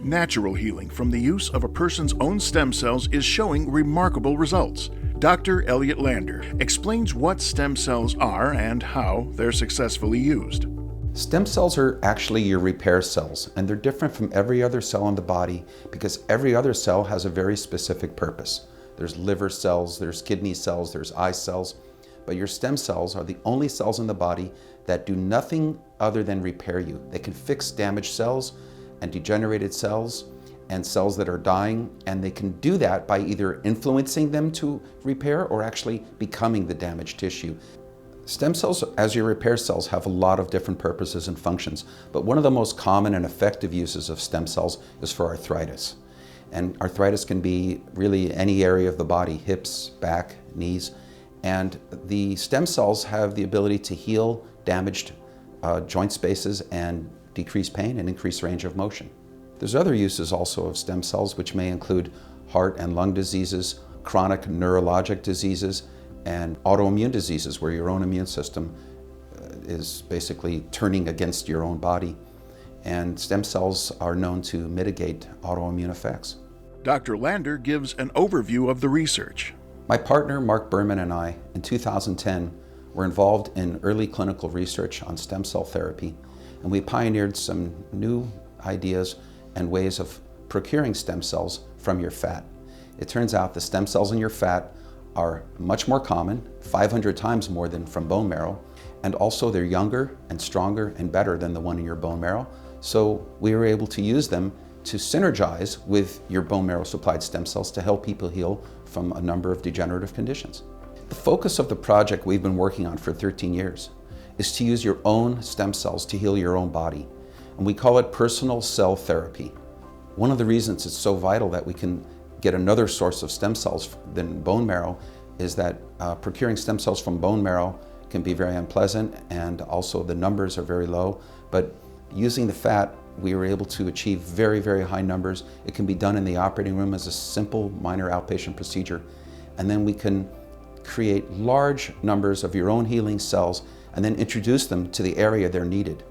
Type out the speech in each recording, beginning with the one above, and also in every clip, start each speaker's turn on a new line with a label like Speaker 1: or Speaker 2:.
Speaker 1: Natural healing from the use of a person's own stem cells is showing remarkable results. Dr. Elliott Lander explains what stem cells are and how they're successfully used.
Speaker 2: Stem cells are actually your repair cells, and they're different from every other cell in the body because every other cell has a very specific purpose. There's liver cells, there's kidney cells, there's eye cells, but your stem cells are the only cells in the body that do nothing other than repair you. They can fix damaged cells and degenerated cells and cells that are dying, and they can do that by either influencing them to repair or actually becoming the damaged tissue. Stem cells, as your repair cells, have a lot of different purposes and functions, but one of the most common and effective uses of stem cells is for arthritis. And arthritis can be really any area of the body, hips, back, knees, and the stem cells have the ability to heal damaged joint spaces and decrease pain and increase range of motion. There's other uses also of stem cells, which may include heart and lung diseases, chronic neurologic diseases, and autoimmune diseases where your own immune system is basically turning against your own body. And stem cells are known to mitigate autoimmune effects.
Speaker 1: Dr. Lander gives an overview of the research.
Speaker 2: My partner, Mark Berman, and I, in 2010, were involved in early clinical research on stem cell therapy, and we pioneered some new ideas and ways of procuring stem cells from your fat. It turns out the stem cells in your fat are much more common, 500 times more than from bone marrow, and also they're younger and stronger and better than the one in your bone marrow. So we were able to use them to synergize with your bone marrow supplied stem cells to help people heal from a number of degenerative conditions. The focus of the project we've been working on for 13 years is to use your own stem cells to heal your own body. And we call it personal cell therapy. One of the reasons it's so vital that we can get another source of stem cells than bone marrow is that procuring stem cells from bone marrow can be very unpleasant, and also the numbers are very low. But using the fat, we were able to achieve very, very high numbers. It can be done in the operating room as a simple minor outpatient procedure. And then we can create large numbers of your own healing cells and then introduce them to the area they're needed.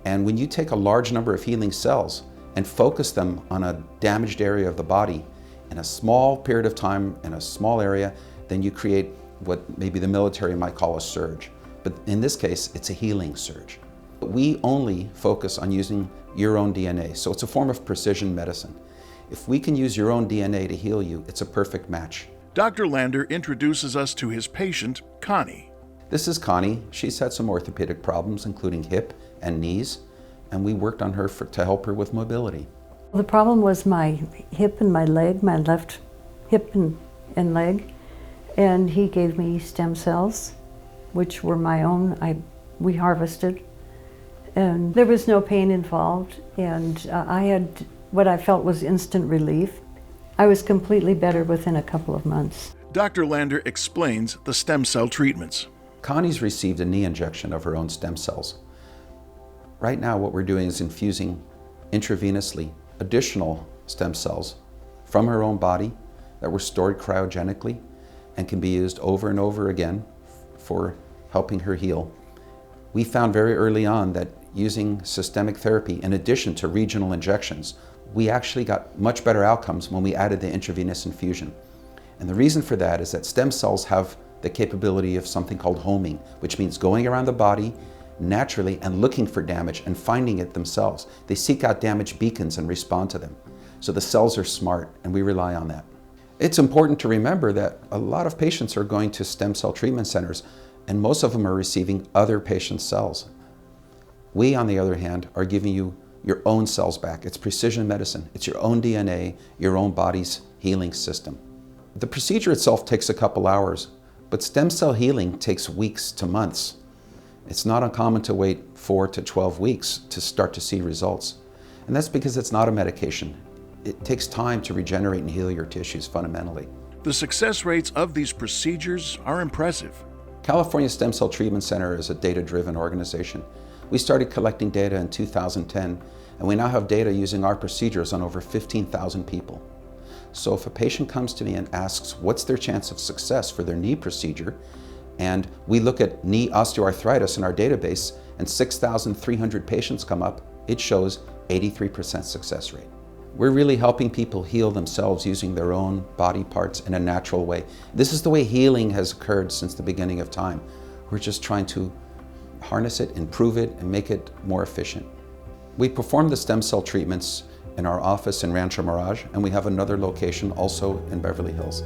Speaker 2: And when you take a large number of healing cells and focus them on a damaged area of the body in a small period of time, in a small area, then you create what maybe the military might call a surge. But in this case, it's a healing surge. We only focus on using your own DNA, so it's a form of precision medicine. If we can use your own DNA to heal you, it's a perfect match.
Speaker 1: Dr. Lander introduces us to his patient, Connie.
Speaker 2: This is Connie. She's had some orthopedic problems, including hip and knees, and we worked on her to help her with mobility.
Speaker 3: The problem was my hip and my leg, my left hip and leg, and he gave me stem cells, which were my own. We harvested, and there was no pain involved, and I had what I felt was instant relief. I was completely better within a couple of months.
Speaker 1: Dr. Lander explains the stem cell treatments.
Speaker 2: Connie's received a knee injection of her own stem cells. Right now what we're doing is infusing intravenously additional stem cells from her own body that were stored cryogenically and can be used over and over again for helping her heal. We found very early on that using systemic therapy in addition to regional injections, we actually got much better outcomes when we added the intravenous infusion. And the reason for that is that stem cells have the capability of something called homing, which means going around the body naturally and looking for damage and finding it themselves. They seek out damaged beacons and respond to them. So the cells are smart, and we rely on that. It's important to remember that a lot of patients are going to stem cell treatment centers, and most of them are receiving other patients' cells. We, on the other hand, are giving you your own cells back. It's precision medicine. It's your own DNA, your own body's healing system. The procedure itself takes a couple hours, but stem cell healing takes weeks to months. It's not uncommon to wait 4 to 12 weeks to start to see results. And that's because it's not a medication. It takes time to regenerate and heal your tissues fundamentally.
Speaker 1: The success rates of these procedures are impressive.
Speaker 2: California Stem Cell Treatment Center is a data-driven organization. We started collecting data in 2010, and we now have data using our procedures on over 15,000 people. So if a patient comes to me and asks what's their chance of success for their knee procedure, and we look at knee osteoarthritis in our database, and 6,300 patients come up, it shows 83% success rate. We're really helping people heal themselves using their own body parts in a natural way. This is the way healing has occurred since the beginning of time. We're just trying to harness it, improve it, and make it more efficient. We perform the stem cell treatments in our office in Rancho, Mirage, and we have another location also in Beverly Hills.